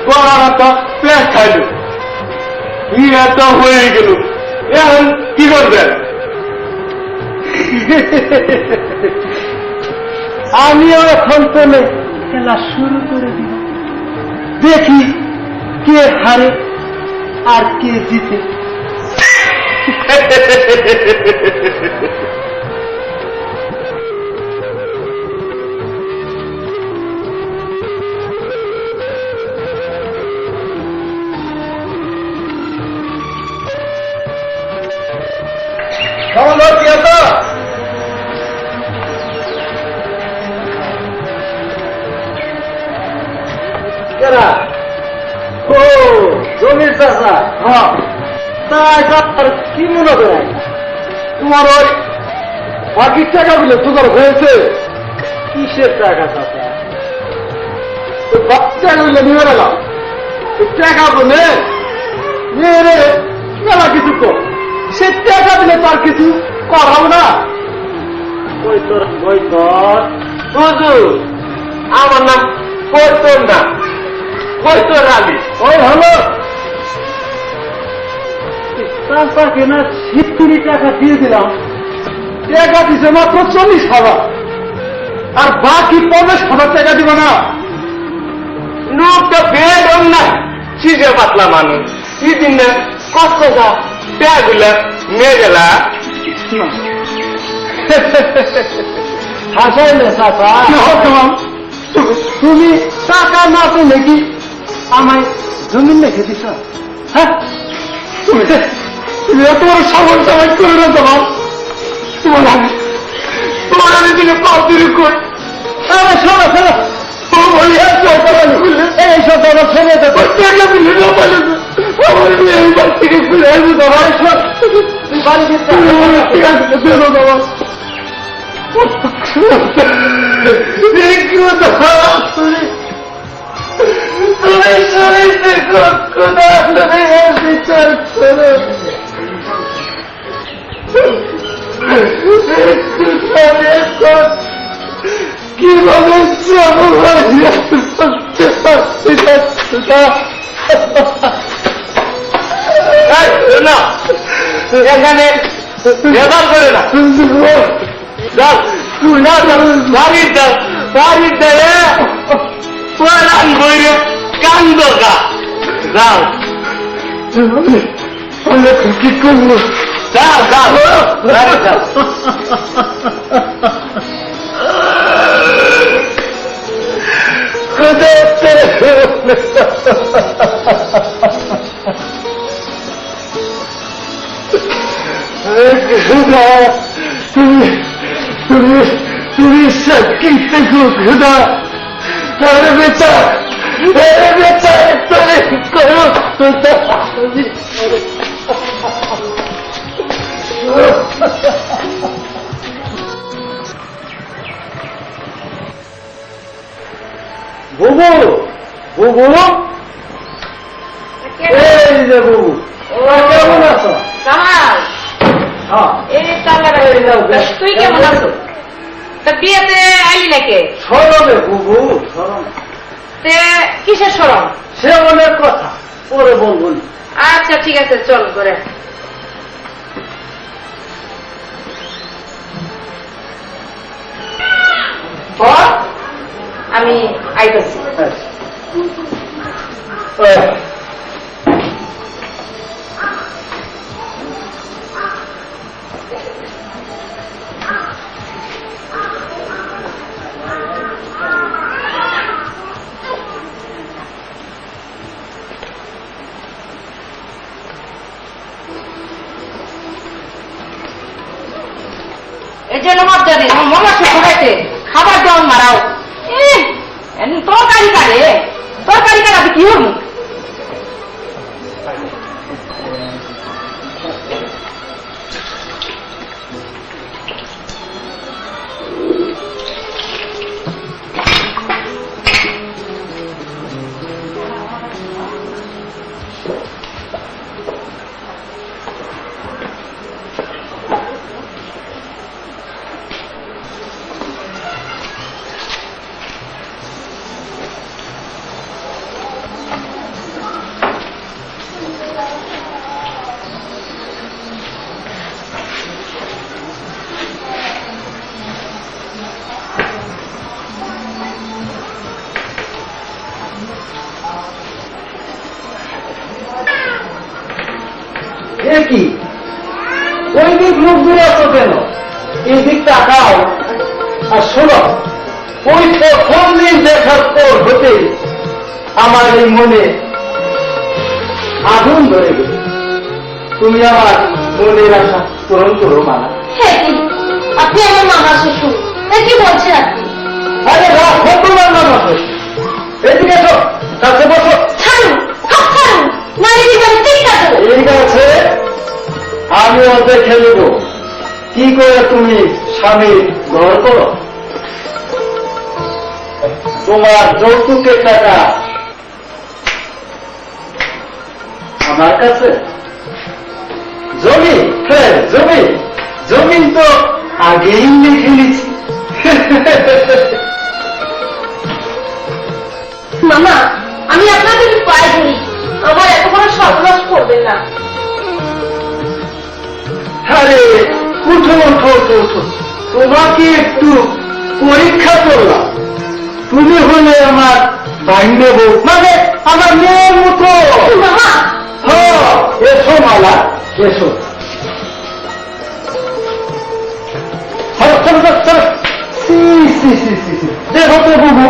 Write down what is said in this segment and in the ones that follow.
গলাটা প্যাক খাইল ইটা হয়ে গেল এখন কি করবেন আমিও এখন তোলে খেলা শুরু করে দিব দেখি কে হারে আর কে জিতে ও জমির চাষা কি মনে করে তোমার ওই বাকির টাকাগুলো তোমার হয়েছে কিসের টাকা চাষা টাকাগুলো নিয়ে গেলাম টাকা বলে মেয়েরে মেলা কিছু কর সে টাকা দিলে তার কিছু করাবো না আমার নাম কৈতর না কৈতর আলী ওই হলো তাকে না 70 টাকা দিয়ে দিলাম টাকা দিছে মাত্র 40,000 আর বাকি 50,000 টাকা দিব না লোকটা বেদম না চিজে পাতলা মানুষ কি দিন না কষ্ট যা টাকাগুলা নিয়ে গেলা হাসাই না চাচা তুমি টাকা না পেলে কি আমায় জমিন রেখে দিছ হ্যাঁ তুমি এত বড় সবল সবাই করে না তোমার তোমার আমি দিলে পাপ দূরে কর শোনো শোনো এইসব তোমার ছেলে তো টাকা দিলে না পালে আমার মেয়ে এই বাড়ি থেকে খুলে আসবে তোমার তুই বাড়ি দিতে ঠিক আছে দেবো তোমার কিভাবে না এখানে ব্যবহার করে না বাড়ির দেয় পুরান বইরে কান্দ গা যাও কি করবো যাও যাও যাও তুমি শক্তি থেকে খুদা আরে বেটা তুমি করো বুবু বুবু এই যে বুবু কেমন আছো তুই কেমন আছো তা বিয়েতে আইলি নাকি সরবে বুবু সরম তে কিসের সরম সে অনেক কথা পরে বলবো আচ্ছা ঠিক আছে চল করে আমি আইতেছি এই জন্য মজা দিন আমার মনে আছে সবাইতে খাবার দেওয়ান মারাও তরকারি কারে কি হল কি ওই দিক মুখ ঘুরে আসো কেন? এই দিক তাকাও আর শোনো, ওই প্রথম দিন দেখার পর হতে আমার এই মনে আগুন ধরে গেল। তুমি আমার মনের আশা পূরণ করো মানা। হ্যাঁ আপনি আমার মামা শ্বশুর, কি বলছেন আপনি? আরে রাখো তোমার নাম আছে, এদিকে এসো, কাছে বসো। ছাড়ুন, হাত ছাড়ুন, নারী জীবনে চিন্তা করুন। ঠিক আছে, আমি দেখে নেব কি করে তুমি স্বামীর ঘর করো। তোমার যৌতুকের টাকা আমার কাছে, জমি, হ্যাঁ জমি, জমিন তো আগেই লিখে নিচ্ছি। মামা, আমি আপনাদের পায়ে ধরি, আমার এত বড় সর্বনাশ করবেন না। আরে উঠো উঠো উঠো উঠো, তোমাকে একটু পরীক্ষা করলাম। তুমি হলে আমার বাইরে বউ, মানে আমার মেয়ের মতো। মামা, হ্যাঁ এসো মালা, এসো। দেখো তো বাবু,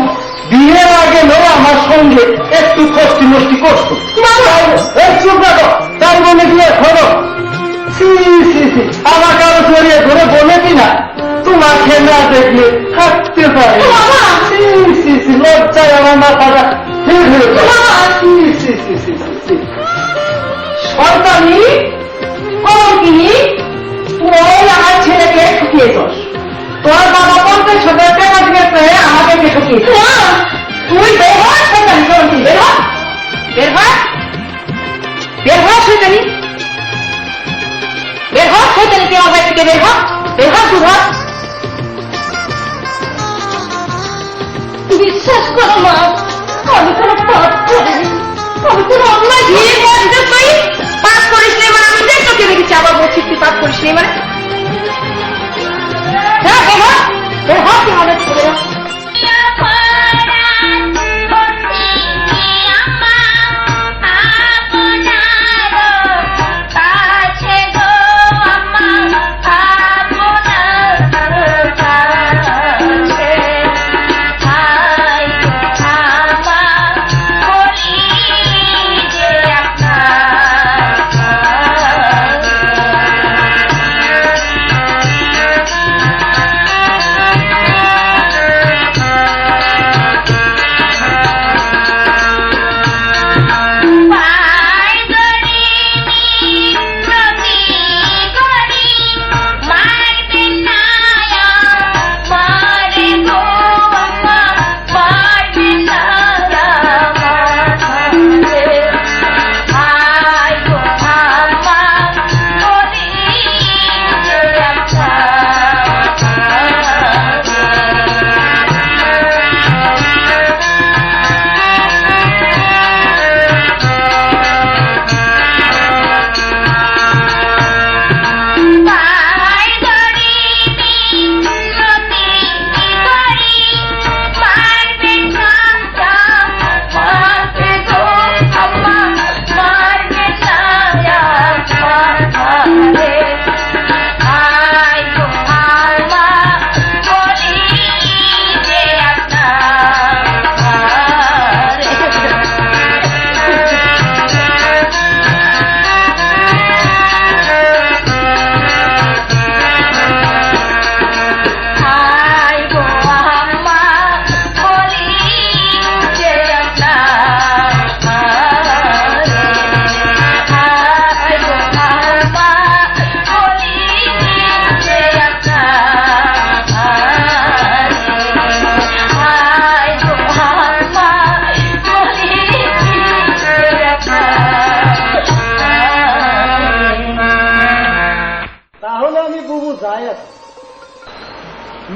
বিয়ের আগে নো আমার সঙ্গে একটু কষ্টি মস্তি করতো, তার মনে গিয়ে খরো আমাকে আরো জড়িয়ে ধরে বলে কিনা তোমাকে না দেখলে থাকতে পারে। লজ্জায় আমার মাথাটা ঠিক হয়ে সরকারি কর্মী, তুই আমার ছেলেকে ঠকিয়েছ। তোর বাবা 50,000 টাকা দিয়েছে, আমাকে ঠকিয়েছ। তুই বের হ, শয়তানি কর্মী, বের হ, বের হ, বের হ, শয়তানি, বের হ, শয়তানি, কে আমার বাড়ি থেকে বের হ, বের হ, তুই হ। বিশ্বাস করো মা, আমি কোনো পাপ করিনি, আমি কোনো অন্যায় করিনি। পাপ করিস নি মানে আমি দেখ তোকে দেখেছি, আবার বলছিস তুই পাপ করিস নি মানে। হ্যাঁ বের হ, বের হ, তুই আমাদের ছেড়ে দাও।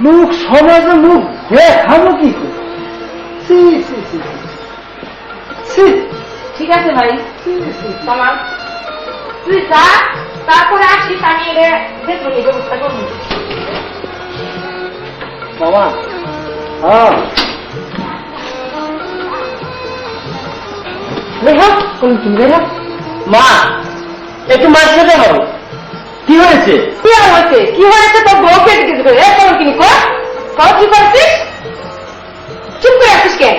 লোক সমাজে মুখ দেখানো কি করে? ঠিক আছে ভাই, মামা তুই যা, তারপরে আসিস, আমি দেখুন এই ব্যবস্থা করবো। মামা হ্যাঁ রেহা কোন তুমি রেহা। মা একটু মার খেতে হবে। কি হয়েছে? কি আর হয়েছে? কি হয়েছে তোর বউকে জিজ্ঞেস করে কেমন কিনি কর কি করছিস? চুপ করে আছিস কেন?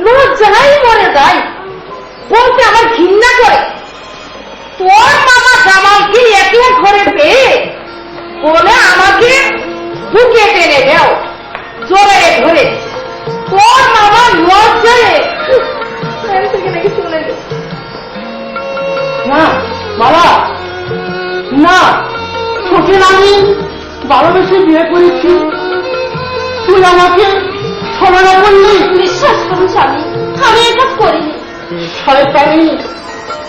লজ্জাই মরে যায়, বলতে আমার ঘৃণা করে। তোর মামা জামাইকে একই ঘরে পেয়ে বলে আমাকে বুকে টেনে দেও জোরে ধরে। তোর মামা লজ্জায় থেকে নাকি চলে গেল। না বাবা, না, তোকে আমি ভালোবেসে বিয়ে করেছি, তুই আমাকে ছলনা করলি। বিশ্বাস করুন স্বামী, আমি এটা করিনি। শয়তানি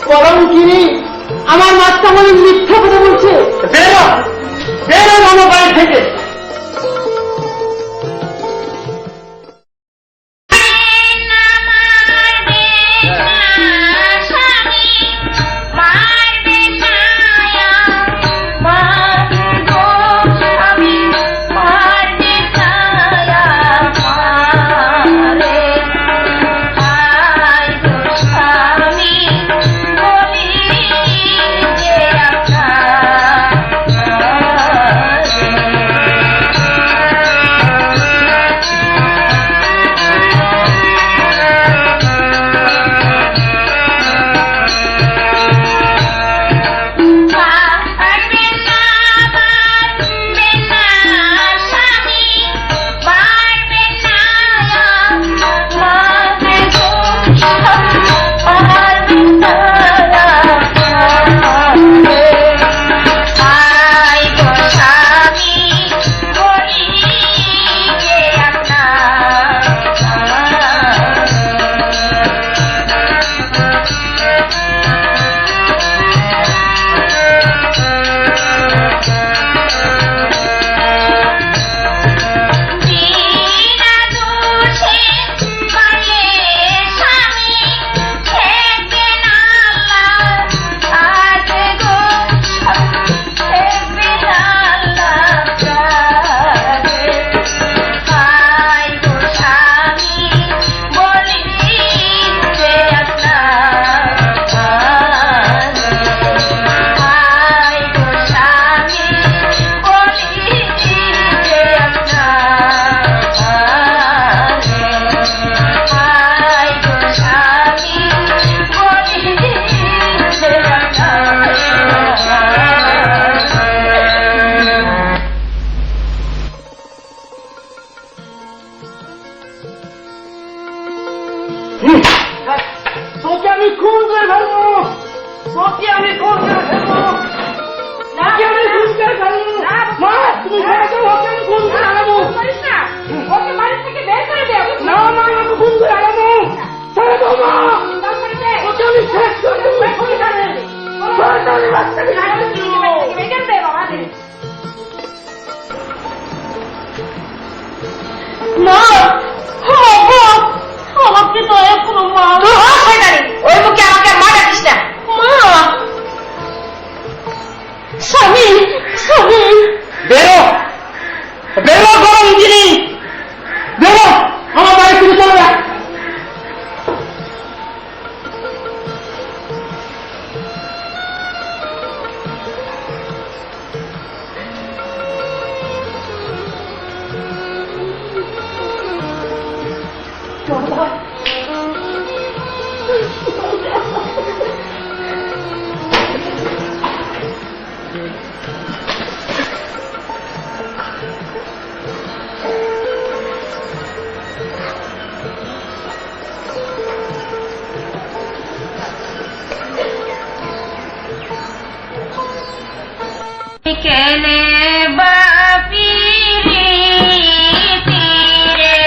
কলঙ্কিনী আমার মাছটা বলে মিথ্যা কথা বলছে। বেরো, বেরো আমার বাড়ি থেকে। তোকে আমি খুন করে ফেলবো, তোকে আমি খুন করে ফেলবো, তোকে আমি খুন করে ফেলবো। মা, তুমি ওকে আমি খুন করে আনাবো। ওকে বাড়ি থেকে বের করে দেও। না মা, আমাকে খুন করে আনাবো। ছেড়ে দাও মা, ওকে আমি শেষ করে দেবো। মা, আমাকে দয়া করো মা। ওই মুখে আমাকে মা ডাকিস না। মা, স্বামী, স্বামী, বেরো, বেরো কলঙ্কিনী, বেরো, আমার বাড়ি থেকে চলে যা। কেনে বাপি তীরে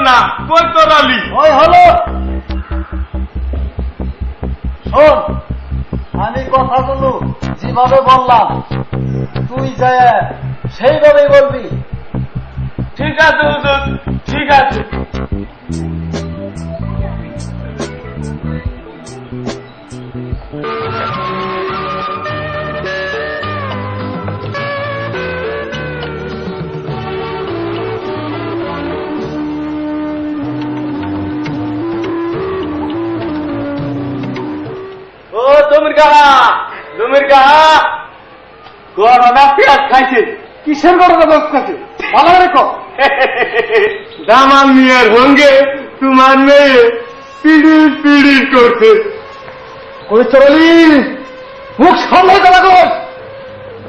না, কই তোর আলী? ওই হলো শোন, আমি কথাগুলো যেভাবে বললাম তুই যায় সেইভাবেই বলবি। ঠিক আছে হুজুর, ঠিক আছে। ও জমির গাহা, জমির গাহা, গরনা পেঁয়াজ খাইছে। কিসের ঘটনা দোষ কাছে ভালো রেখো। দামাল মিয়ার সঙ্গে তোমার মেয়ে পিড়ির পিড়ির করছে। ওই চলি মুখ সামনে কথা কর।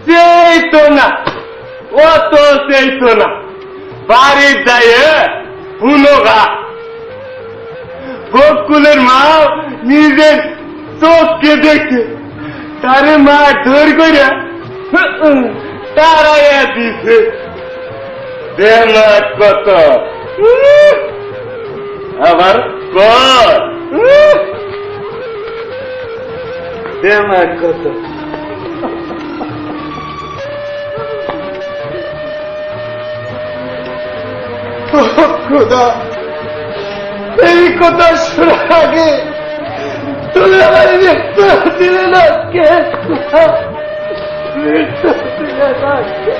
সেই তো না, ও তো সেই তো না, বাড়ির যায় হুনগা। বকুলের মা নিজের চোখকে দেখে তারে মা ধর করে তারাইয়া দিছে। দেমার কত আবার কর, দেমার কত। খোদা, এই কথা শোনার আগে তুমি আমার মৃত্যু দিলে না কে? মৃত্যু দিলে না কে?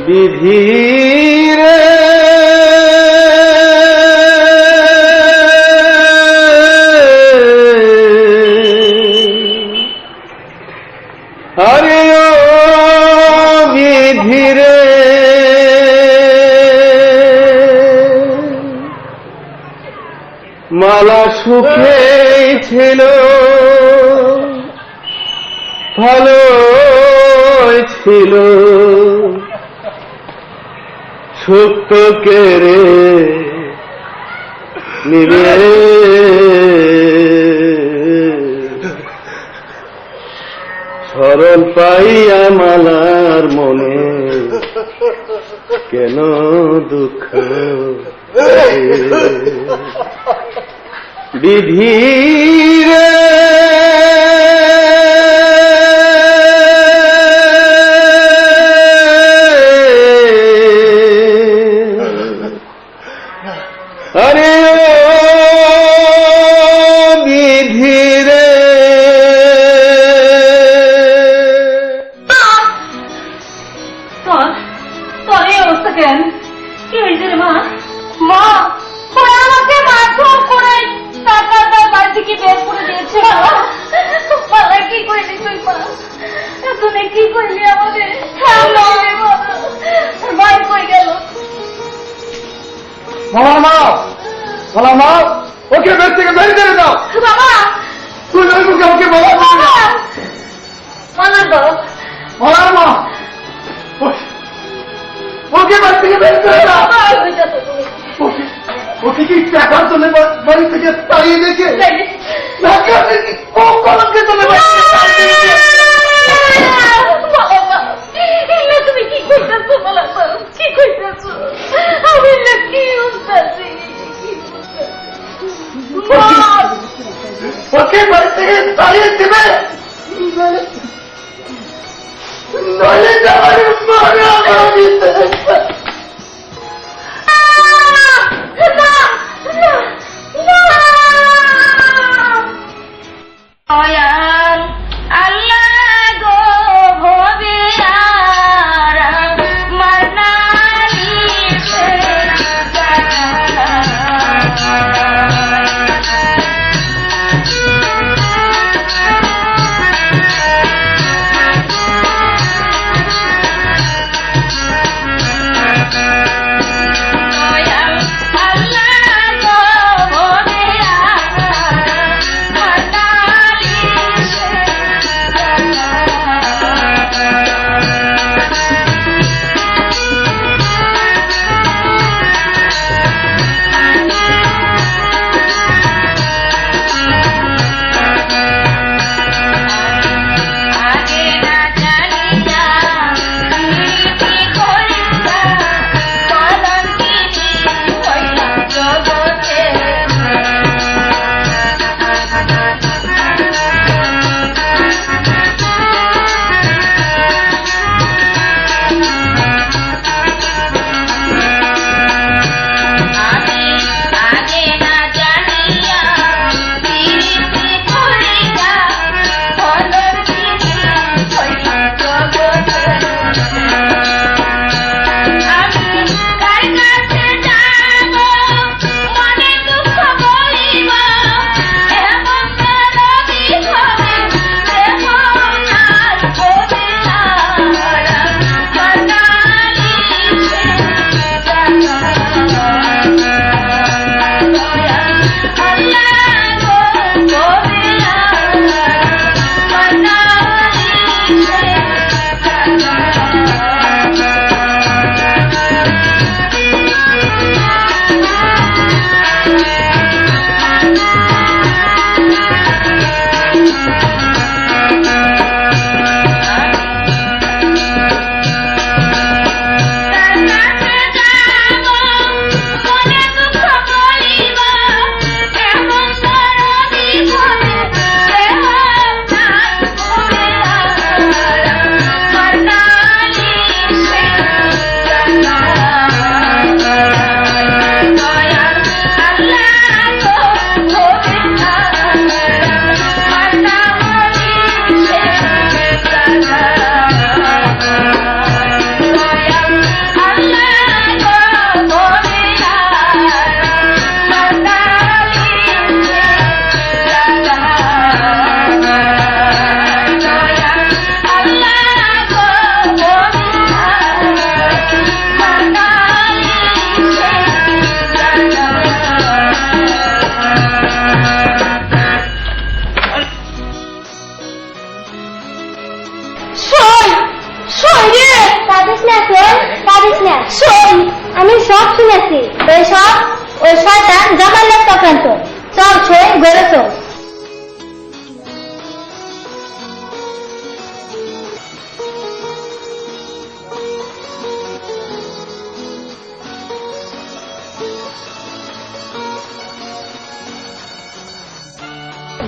বিধিরে আরে ও বিধিরে মালা সুখে ছিল, ভালো ছিল, সত্য কেড়ে নিবে। সরল পাইয়া মালার মনে কেন দুঃখ? বিধিরে আরে বিধিরে তোর এই অবস্থা কেন? কি হয়েছে রে মা? মা ওরা আমাকে মারধর করে টাকা তার বাড়ি থেকে বের করে দিয়েছে। পালা কি করলি তুই মা? তুমি কি করলি আমাদের? ভাই কই গেল? মামার মা, মামার মা, ওকে বের থেকে বের করে দাও। বাবা তুই ওই মুখে ওকে বলা বাবা মানা দাও। মামার মা, ওকে বের থেকে বের করে দাও। ওকে কি টাকার জন্য বাড়ি থেকে তাড়িয়ে দিয়েছে? নাকি ওকে কি কলঙ্কের জন্য বাড়ি থেকে তাড়িয়ে দিয়েছে? তুমি কি করতেছো বলা তো? কি করতেছো? আমি না কি উঠতেছি? ওকে বাড়ি থেকে তাড়িয়ে দেবে, নইলে যাওয়ার মনে আমার দিতে। আল্লাহ গো ভবে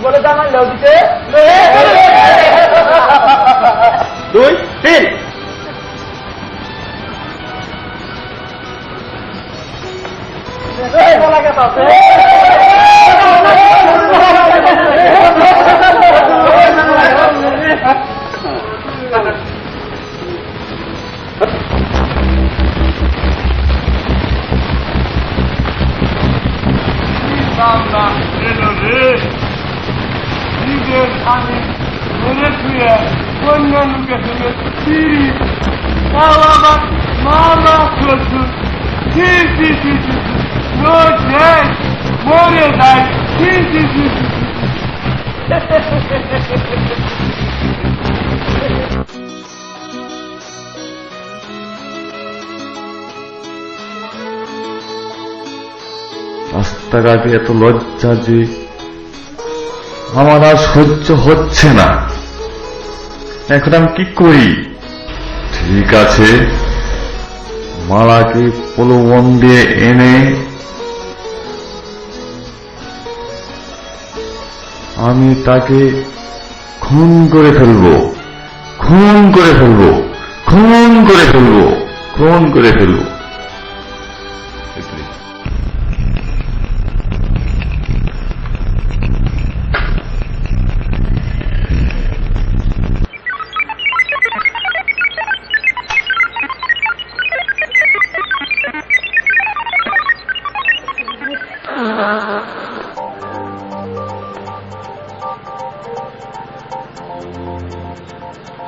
বলে জামাই লাউ দিতে 2 3 বলা গেছে নিজের আমি মনে ছুঁয়ে অন্য লোকের সঙ্গে ফিরি তাও আবার মামা শ্বশুর মরে যায় রাস্তাঘাটে এত লজ্জা যে আমার আর সহ্য হচ্ছে না। এখন আমি কি করি? ঠিক আছে, মালাকে প্রলোভন দিয়ে এনে আমি তাকে খুন করে ফেলবো, খুন করে ফেলবো, খুন করে ফেলবো, খুন করে ফেলবো।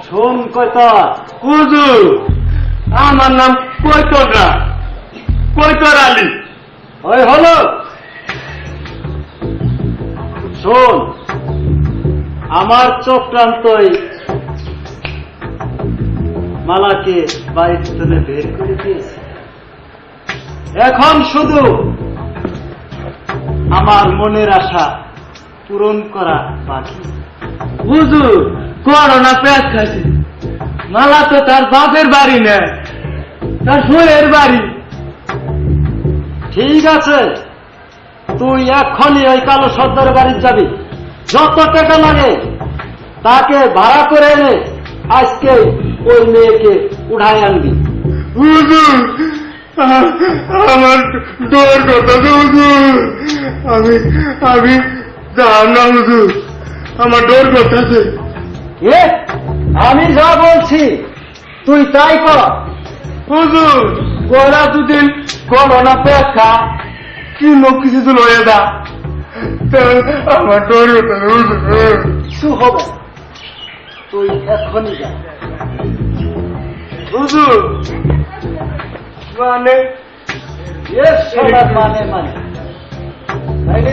শোন কয়তা হুজুর, আমার নাম কৈতর না, কৈতর আলী। ওই হলো শোন, আমার চক্রান্তই মালাকে বাড়ির থেকে বের করে দিয়েছে। এখন শুধু আমার মনের আশা পূরণ করা বাকি। হুজুর, করোনা পেঁয়াজ খাইছে, মালা তো তার বাপের বাড়ি নেয়, তার ফুয়ের বাড়ি। ঠিক আছে, তুই এখনই ওই কালো সর্দারের বাড়ি যাবি, যত টাকা লাগে তাকে ভাড়া করে এনে আজকে ওই মেয়েকে উঠায় আনবি। হুজুর, আমার ডর কথা হুজুর, আমি যাব না হুজুর, আমার ডর করতেছে। আমি যা বলছি তুই তাই কর। হুজুর, ওরা দুদিন করোনা পেক্ষা কি লোক কিছু লয়ে দা, আমার ডর কিছু হবে, তুই এখনই যা। হুজুর, মানে মানে মানে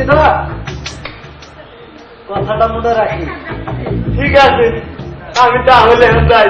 কথাটা মনে রাখি। ঠিক আছে, আমি তাহলে যাই।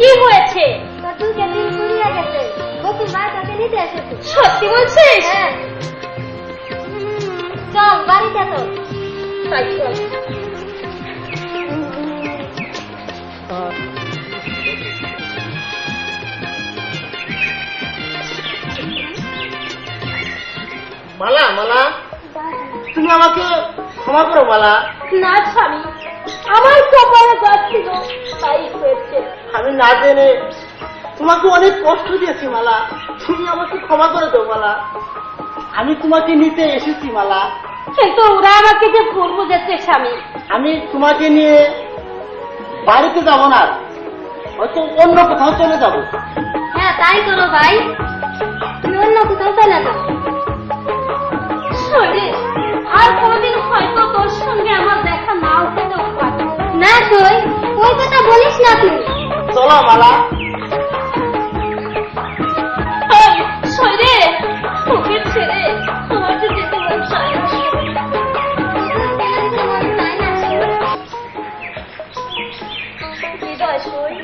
কি হয়েছে? তোর দুধের দিন ফুরিয়ে গেছে, বকুল ভাই তোকে নিতে এসেছে। সত্যি বলছিস? হ্যাঁ, চল বাড়িতে তো। তাই চল। মালা মালা, তুমি আমাকে ক্ষমা করো মালা। না স্বামী, আমার কপালে যাচ্ছিল তাই হয়েছে। আমি না জেনে তোমাকে অনেক কষ্ট দিয়েছি মালা, তুমি আমাকে ক্ষমা করে দাও মালা। আমি তোমাকে নিতে এসেছি মালা। কিন্তু ওরা আমাকে যে ভুল বুঝেছে স্বামী। আমি তোমাকে নিয়ে বাড়িতে যাব না, হয়তো অন্য কোথাও চলে যাব। হ্যাঁ তাই করো ভাই, তুমি অন্য কোথাও চলে যাও। শরীরে আর কোনদিন হয়তো তোর সঙ্গে আমার দেখা নাও হতেও পারে। না তুই ওই কথা বলিস না তুই। চলো মালা। শরীরে তোকে ছেড়ে তোমার যে যেতে মন চায় না। হৃদয় সই।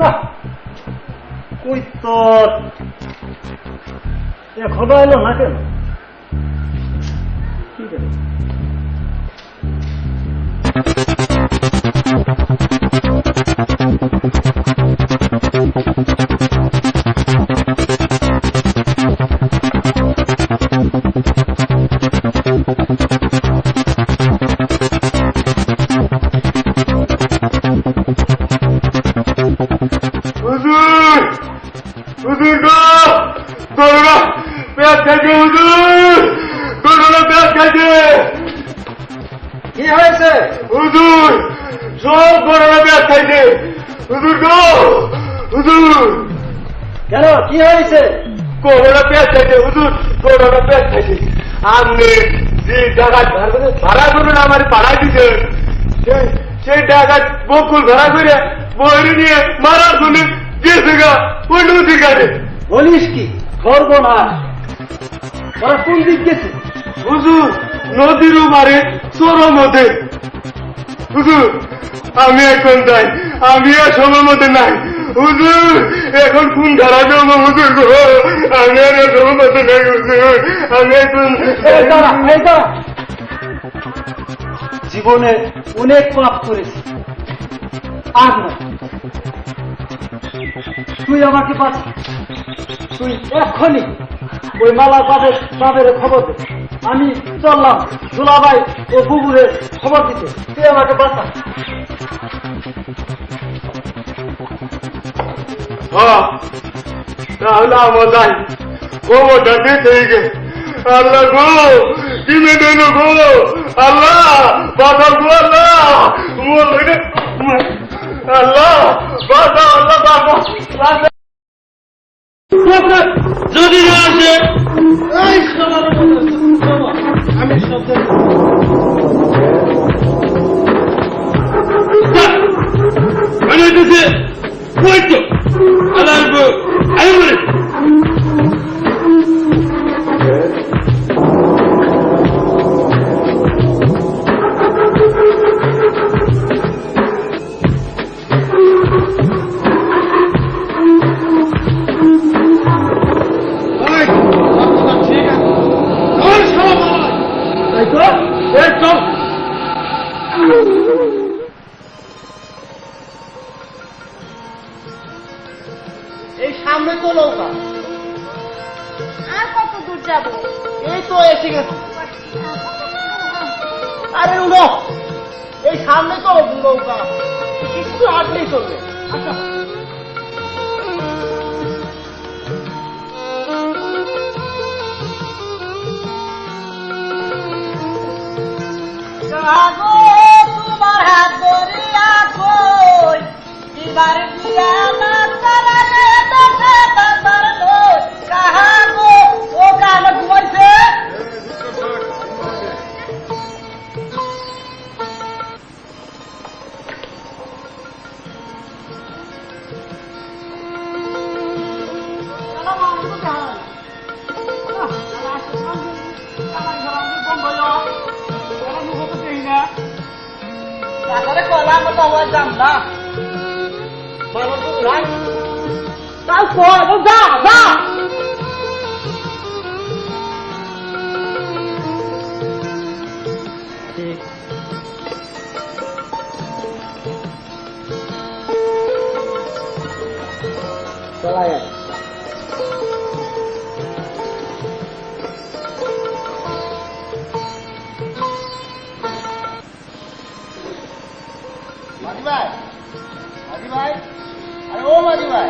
না ওই তোর এখনো এলো না কেন? ঠিক আছে। হুজুর হুজুর গো, করোনা পেঁয়াজ খাইছে হুজুর, করোনা পেঁয়াজ খাইছে। কি হয়েছে? হুজুর সব করোনা পেঁয়াজ খাইছে হুজুর গো, হুজুর কেন কি হয়েছে? করোনা পেঁয়াজ খাইছে হুজুর, করোনা পেঁয়াজ খাইছে। আপনি যে টাকা ভাড়া করুন আমার পাড়ায় দিচ্ছেন, সেই টাকা বকুল ভাড়া করে বইরে নিয়ে মারার জন্য গেছে গা ওই নদীর কাছে। বলিস কি? করবো না, ওরা কোন দিক গেছে? হুজুর নদীর মারে চরম মধ্যে। হুজুর আমি এখন যাই, আমি আর সময় মধ্যে নাই হুজুর, এখন কোন ধারা দেবো হুজুর গো, আমি আর সময় মধ্যে নাই হুজুর, আমি এখন এই দাঁড়া, এই দাঁড়া। জীবনে অনেক পাপ করেছি, আর না তুই আমাকে বাঁচা। তুই এক্ষুনি ওই মালা বাপের খবর দে। আমি চললাম দুলাভাই ও বুবুরে খবর দিতে, তুই আমাকে বাঁচা। হ্যাঁ তাহলে আমার যাই, খবরটা দিতে গে। আল্লাহ গো কি মেদেন গো, আল্লাহ বাধা গো, আল্লাহ আল্লাহ বাধা, আল্লাহ বাধা যদি না আসে আমি শব্দ মানে দিতে বলছো আল্লাহ আমি বলে এই সামনে তো নৌকা। আর কত দূর যাবো? এই তো এসে গেছে। আরে উনো, এই সামনে তো নৌকা, কিছু আসলেই চলবে। আচ্ছা তোমার হাত ধরিয়া কই এবার দিয়া না চালানে দেখা তার নয় কাহা গো ও কানে ঘুমাইছে। তাহলে আমরা তো আবার যাম না ভালো তো নাই তাও কর যা যা চলাই মাঝি ভাই, মাঝি ভাই, আরে ও মাঝি ভাই,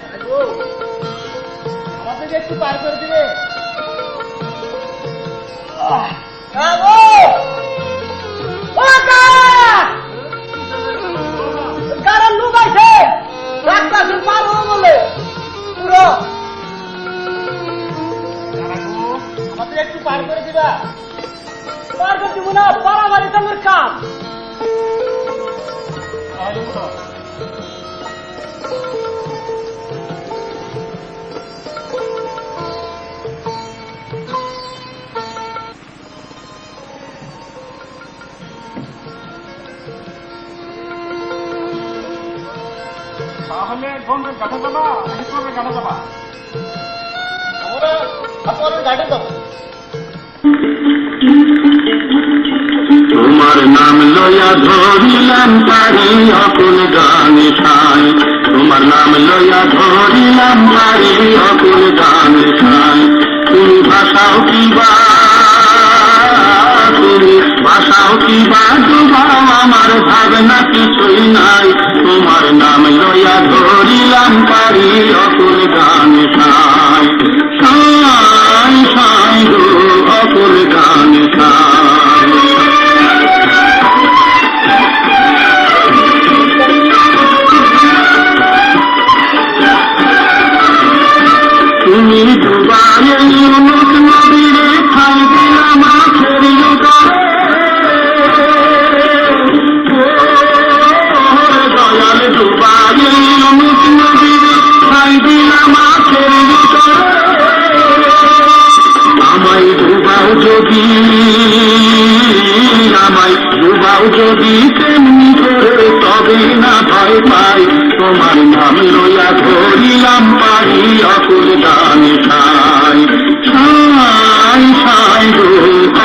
আরে গো, আমাদেরকে একটু পার করে দিবে। কারণ লোক আছে রাস্তা শুন পার হবো বলে পুরো আমাদের একটু পার করে দিবা। পার করে দিব না পারাবাড়ি তোমার কাম তাহলে গঙ্গের ঘাটে যাবা নাকি তোরের ঘাটে যাবা? আমরা আপনাদের ঘাটে যাবো। তোমার নাম লয়া ধরিলাম পারি অকুল গানে সাই, তোমার নাম লয়া ধরিলাম পারি অকুল গানে সাই। তুমি ভাষাও কিবা, তুমি ভাষাও কিবা ডুবাও আমার ভাবনা কিছুই নাই। তোমার নাম লয়া ধরিলাম পারি অকুল গানে সাই, সাই সাই গো অকুল গানে সাই। তুমি দুবারে ইউনুস নবীরে খাই দিলাম আখের দয়াল, দুবারে ইউনুস নবীরে খাই দিলাম আখের আমায় ডুবাও যদি, আমায় ডুবাও যদি তেমনি করে তবে না ভয় পাই। তোমার নাম লইয়া ধরিলাম পারি অকুল গানে সাই, সাই সাই গো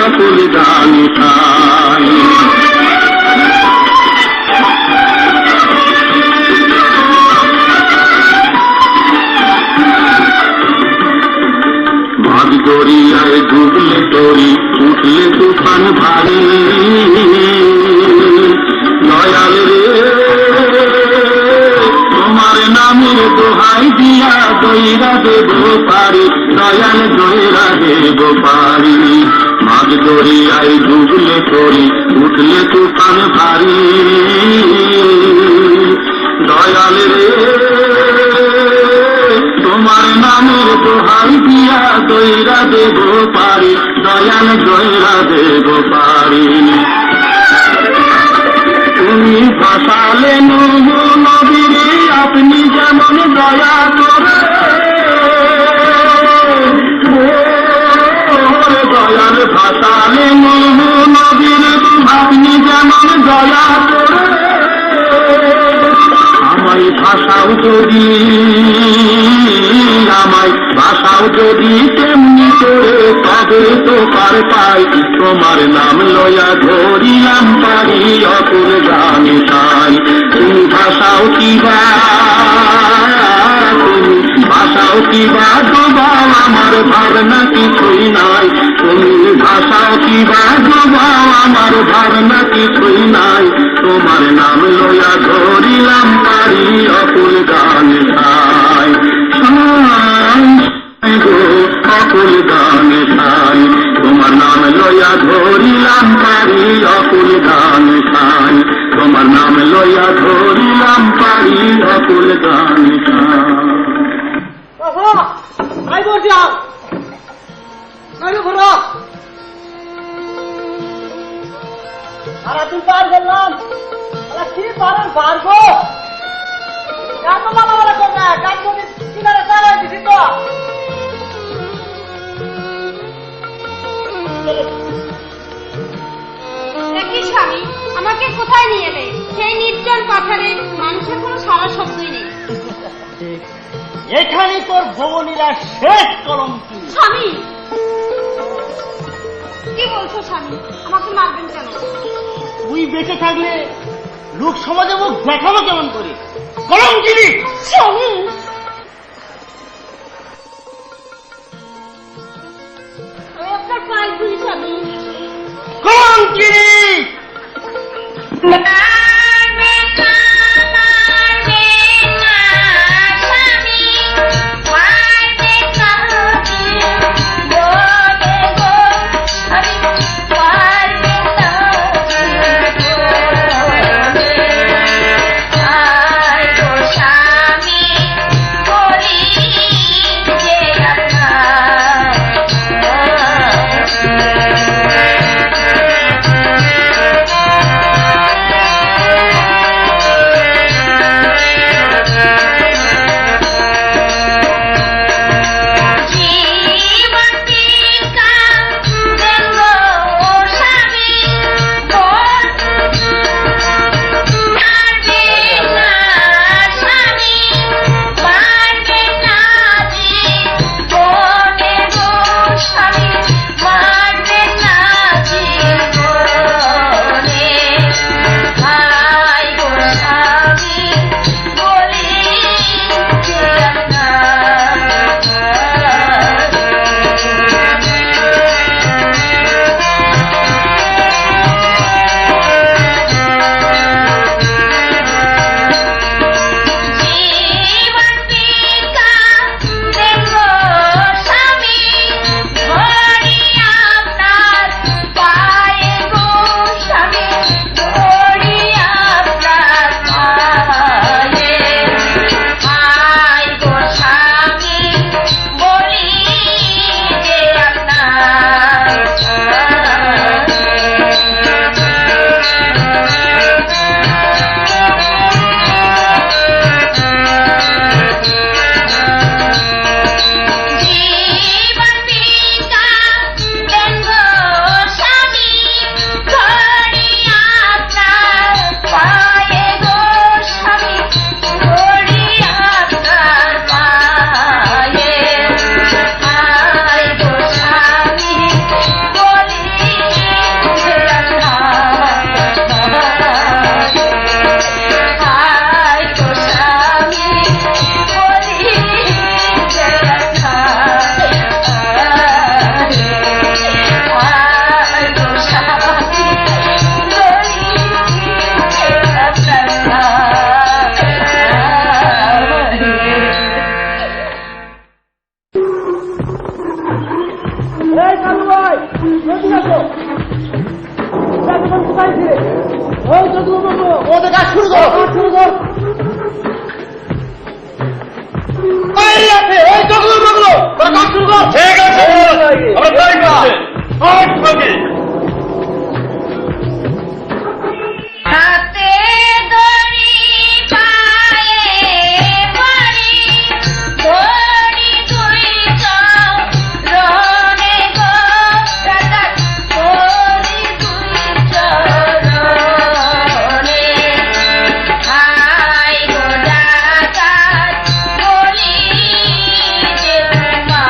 অকুল গানে সাই। মাঝ দরিয়ায় ডুবলে তরি উঠলে তুফান ভারী, দয়াল রে তোমার নামের দোহাই দিয়া দইরা দেব পারি, দয়াল দইরা দেব পারি। মাঝ দরিয়ায় ডুবলে তরি উঠলে তুফান ভারী, দয়াল রে তোমার নামের দোহাই দিয়া দইরা দেব পারি, দয়াল দইরা দেব পারি। তুমি ভাসালে নূহ নবীরে আপনি যেমন দয়া করে, দয়াল ভাসালে নূহ নবীরে আপনি যেমন দয়া করে। আমায় ভাষাও যদি, আমায় ভাষাও যদি তেমনি করে তবে তো পার পাই। তোমার নাম লয়া ধরিলাম পারি অকুল গানে সাই। তুমি ভাষাও কিবা, তুমি ভাষাও কিবা ডোবাও আমার ভাবনা কিছুই নাই। তুমি ভাষাও কিবা ডোবাও আমার ভাবনা কিছুই নাই। তোমার নাম লয়া ধরিলাম পারি অকুল গানে সাই, সাই গো অকুল গানে সাই। তোমার নাম লয়া ধরিলাম পারি অকুল গানে সাই, তোমার নাম লয়া ধরিলাম পারি অকুল গানে সাই। আই বলছি আর তুমি এখানে তোর ভবনীরা শেষ কলঙ্কি। স্বামী কি বলছো স্বামী? আমাকে মারবেন কেন? তুই বেঁচে থাকলে লোক সমাজে মুখ দেখাবো কেমন করে? কলঙ্কিনী! স্বামী আমি আপনার পায়ে ধরি স্বামী। কলঙ্কিনী! ওদের কাজ শুরু করো, শুরু করো। এই আছে, এই চকলো চকলো, ওরা কাজ শুরু কর। ঠিক আছে, আমরা তাই করছি। হাতে দড়ি পায়ে পড়ি দড়ি দুই চরণে গো দাদা দড়ি দুই চরণে হাই গো দাদা বলি যে মা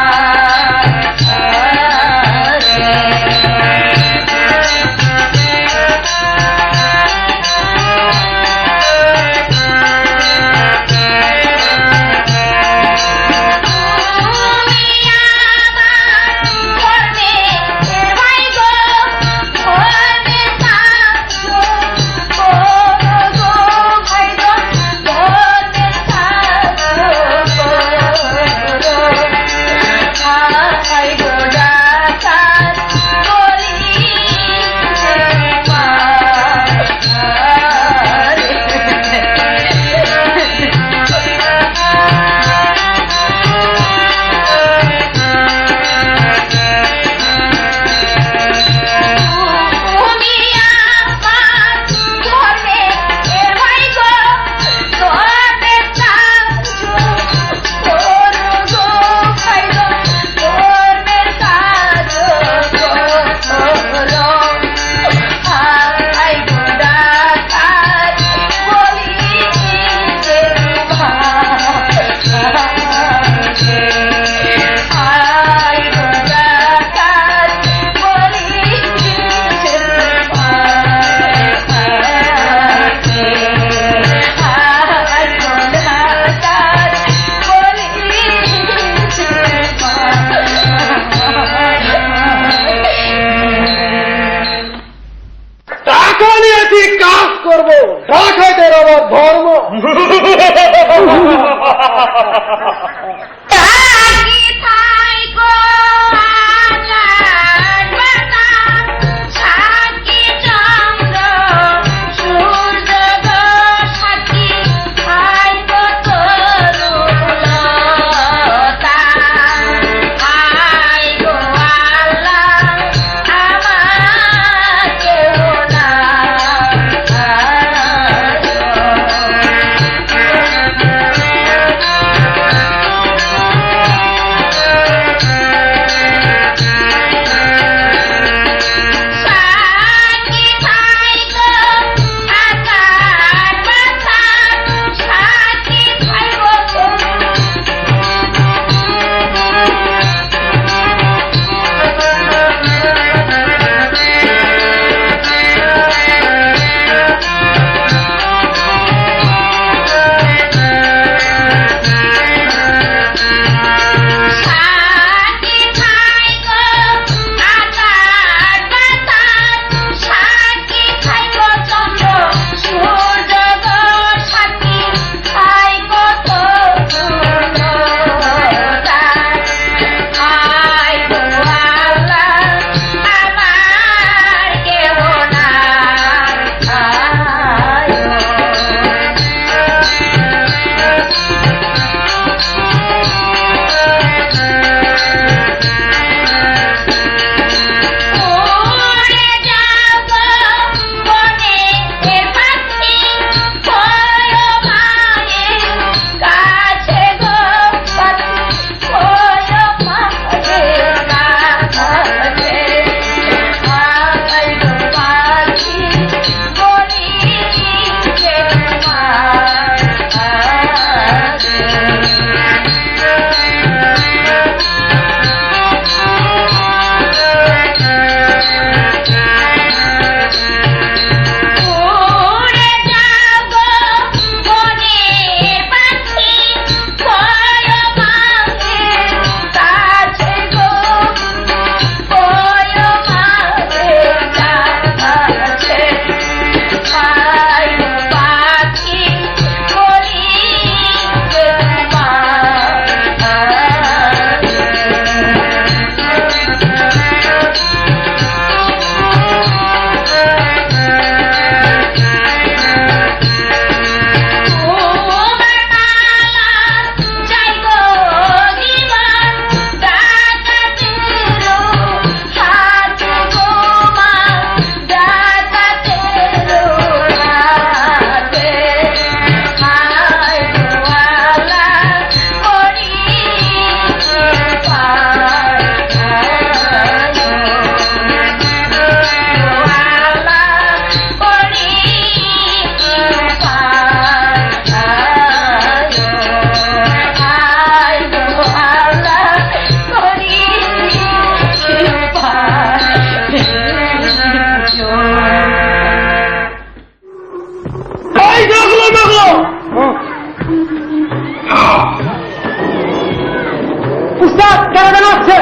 উস্তাদ কেন কেন আসছে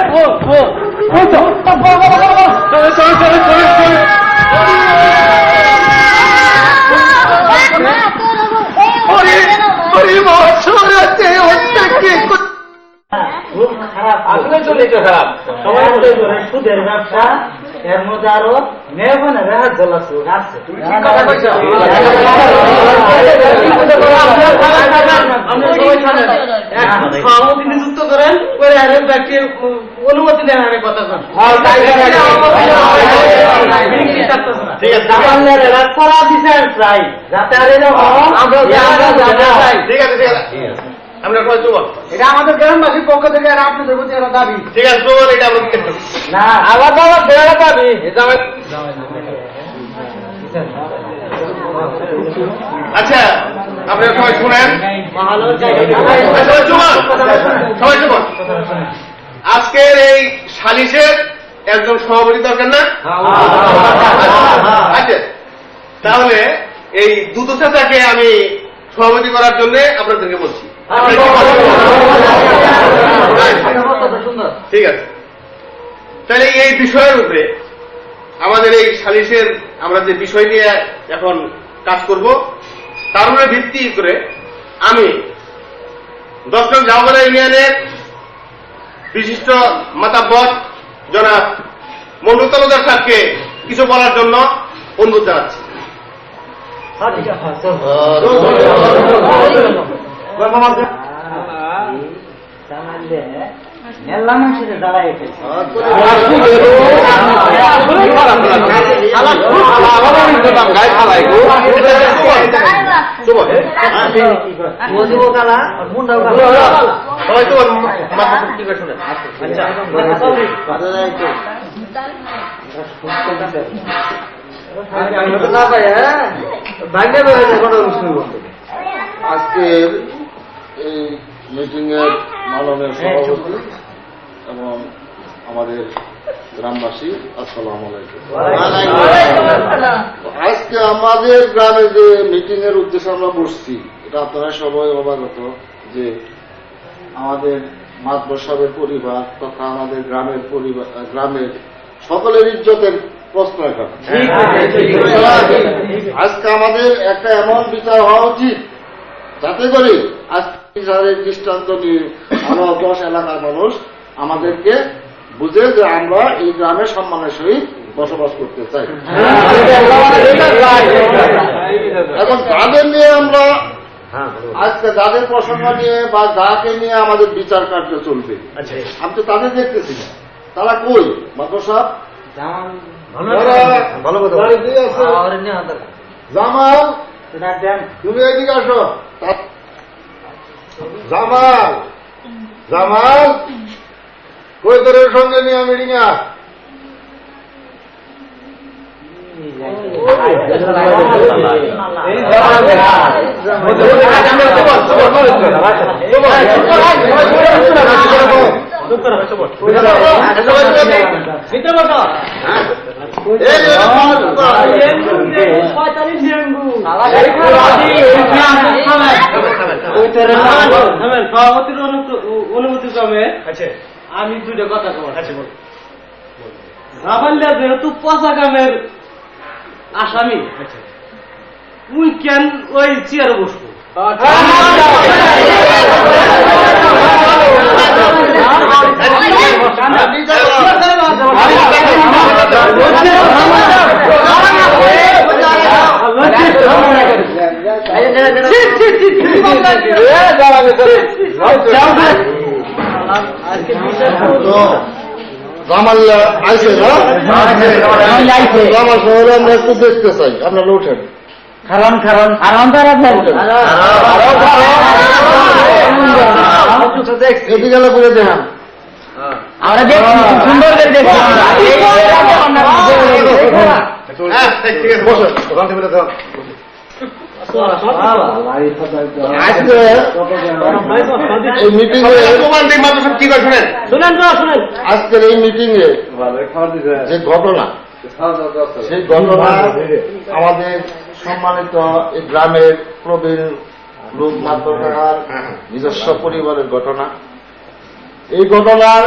ওই তো খুব খারাপ, আসলে চলেছে খারাপ। সবাই বলে সুদের ব্যবসা, এর মধ্যে আরো মেহমানের হাত জ্বলা সুদ আছে। সভাপতি নিযুক্ত করেন, করে আরেক ব্যক্তি অনুমতি দেন, আরেক কথা কন। ঠিক আছে, করা দিচ্ছেন প্রায় যাতে আর ঠিক আছে, ঠিক আছে, আমরা সবাই চুপ। এটা আমাদের গ্রামবাসীর পক্ষ থেকে আর আপনাদের প্রতি একটা দাবি। ঠিক আছে, চুপ, এটা আমরা না আবার বাবা বেড়া দাবি। আচ্ছা, আপনারা সবাই শুনেন, সবাই চুপ। আজকের এই সালিশের একজন সভাপতি দরকার না? আচ্ছা, তাহলে এই দুটো চাচাকে আমি সভাপতি করার জন্য আপনাদেরকে বলছি। ঠিক আছে, তাহলে এই বিষয়ের উপরে আমাদের এই সালিশের আমরা যে বিষয় নিয়ে এখন কাজ করব, তার উপরে ভিত্তি করে আমি 10 নং ঝাউগড়া ইউনিয়নের বিশিষ্ট মাতাব্বর জনাব মন্ডু তালুকদার সাহেবকে কিছু বলার জন্য অনুরোধ জানাচ্ছি। সবাই তো কি করে শুনে আজকের এই মিটিং এর মাননীয় সভাপতি এবং আমাদের গ্রামবাসী, আসসালামু আলাইকুম। আজকে আমাদের গ্রামে যে মিটিং এর উদ্দেশ্যে আমরা বসছি, এটা আপনারা সবাই অবগত যে আমাদের মাতবর সাহেবের পরিবার তথা আমাদের গ্রামের পরিবার, গ্রামের সকলের ইজ্জতের প্রশ্ন এখানে। আজকে আমাদের একটা এমন বিচার হওয়া উচিত যাতে করে আজকে বিচারের দৃষ্টান্ত নিয়ে আমরা 10 এলাকার মানুষ আমাদেরকে বুঝে যে আমরা এই গ্রামে সম্মানের সহিত বসবাস করতে চাই। এখন যাদের নিয়ে আমরা আজকে যাদের প্রসঙ্গ নিয়ে বা যাকে নিয়ে আমাদের বিচার কার্য চলবে, আমি তো তাদের দেখতেছি না, তারা কই মাতর সাহেব? জামাল, তুমি এদিকে আসো। জামাল, জামাল কই তোর সঙ্গে নিয়ে মিটিং আ? সভাপতির অনুমতি ক্রমে আমি 2টা কথা বলবো। রাবাল্লা যেহেতু পচা কামের আসামি, তুই কেন ওই চেয়ারে বসবো? জামাল আইসে না? জামাল শহরে আমরা একটু দেখতে চাই, আপনারা উঠেন। এদিকে ঘুরে দেখান। আমরা দেখছি সুন্দর করে দেখছি। আজকে এই মিটিং এ আজকের এই মিটিং এ যে ঘটনা, সেই ঘটনা আমাদের সম্মানিত এই গ্রামের প্রবীণ লোক মাতবর কাকার নিজস্ব পরিবারের ঘটনা। এই ঘটনার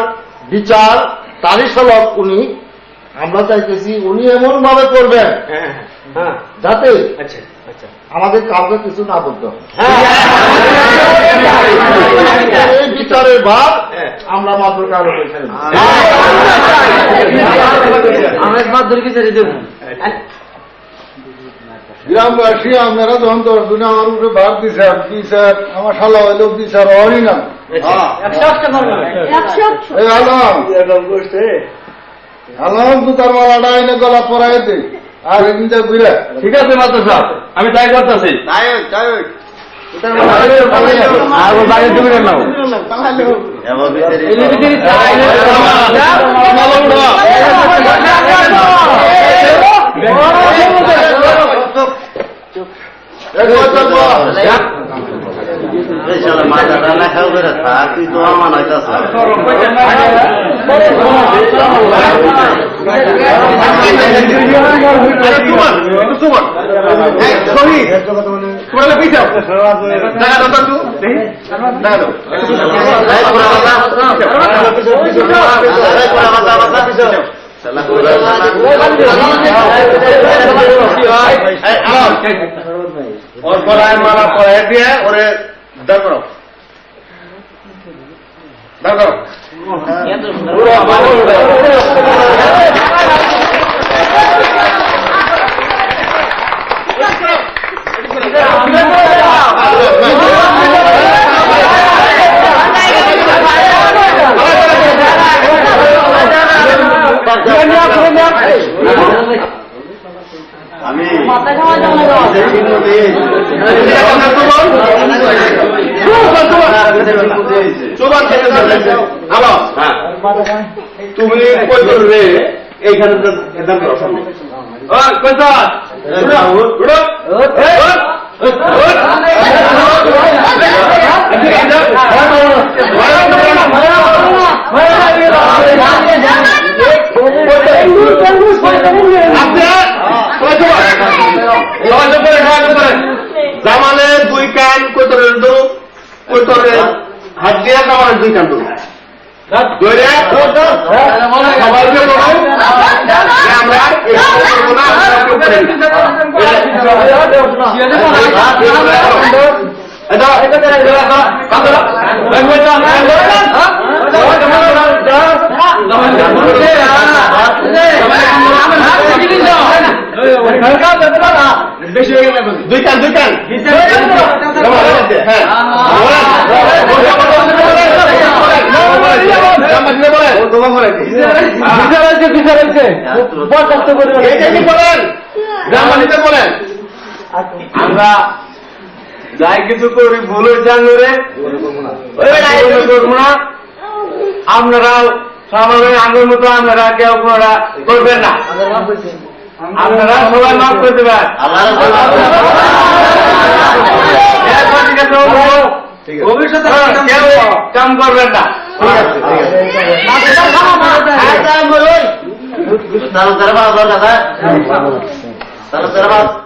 বিচার তারই সলভ উনি, আমরা চাইতেছি উনি এমন ভাবে করবেন যাতে আমাদের কাউকে কিছু না বলতে হয়। এই বিচারের ভাব আমরা মাতবর কাকার এখানে গ্রামবাসী আপনারা যখন 10 দিনে আমার উপরে ভাব দিচ্ছেন, বিচার আমার শালা হইলেও বিচার হয়নি না। আলাম তো তার মালাটা এনে গলা পরাই দে আর এদিনটা ঘুরে। ঠিক আছে মাত্র সাহেব, আমি তাই করতেছি। তুই তো আমার ওর গলায় মালা পরে দিয়ে ওরে দাঁড় করো দাঁড় করো আমি তুমি কই করবে এইখানে একদম করো সামনে জামালে দুই কান কোতরের দু কোতরের হাত দিয়ে জামালের দুই কান দু সবাইকে বলো আমরা করবো না বেশি হয়ে গেল দুই কান হ্যাঁ আমরা যাই কিছু করি ভুল জানলে করবো না আপনারা স্বাভাবিক আঙ্গুর মতো আপনারা কেউ আপনারা করবেন না আপনারা সবাই মাফ করে দেবেন ভবিষ্যতে কেউ কাম করবেন না তারা